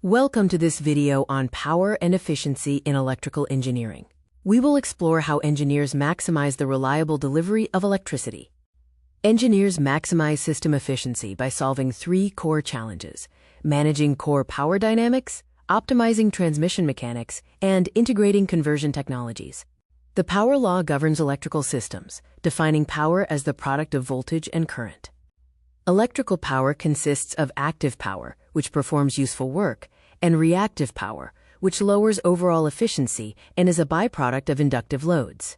Welcome to this video on power and efficiency in electrical engineering. We will explore how engineers maximize the reliable delivery of electricity. Engineers maximize system efficiency by solving three core challenges: managing core power dynamics, optimizing transmission mechanics, and integrating conversion technologies. The power law governs electrical systems, defining power as the product of voltage and current. Electrical power consists of active power, which performs useful work, and reactive power, which lowers overall efficiency and is a byproduct of inductive loads.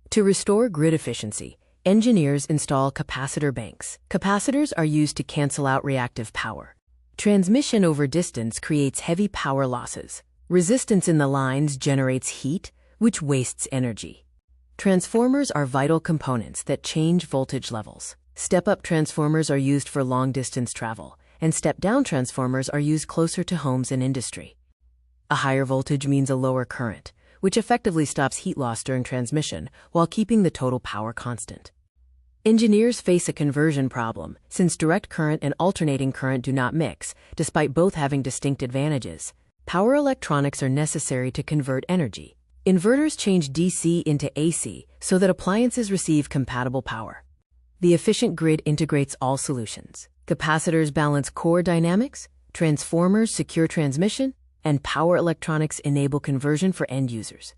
To restore grid efficiency, engineers install capacitor banks. Capacitors are used to cancel out reactive power. Transmission over distance creates heavy power losses. Resistance in the lines generates heat, which wastes energy. Transformers are vital components that change voltage levels. Step-up transformers are used for long-distance travel, and step-down transformers are used closer to homes and industry. A higher voltage means a lower current, which effectively stops heat loss during transmission while keeping the total power constant. Engineers face a conversion problem, since direct current and alternating current do not mix, despite both having distinct advantages. Power electronics are necessary to convert energy. Inverters change DC into AC so that appliances receive compatible power. The efficient grid integrates all solutions. Capacitors balance core dynamics, transformers secure transmission, and power electronics enable conversion for end users.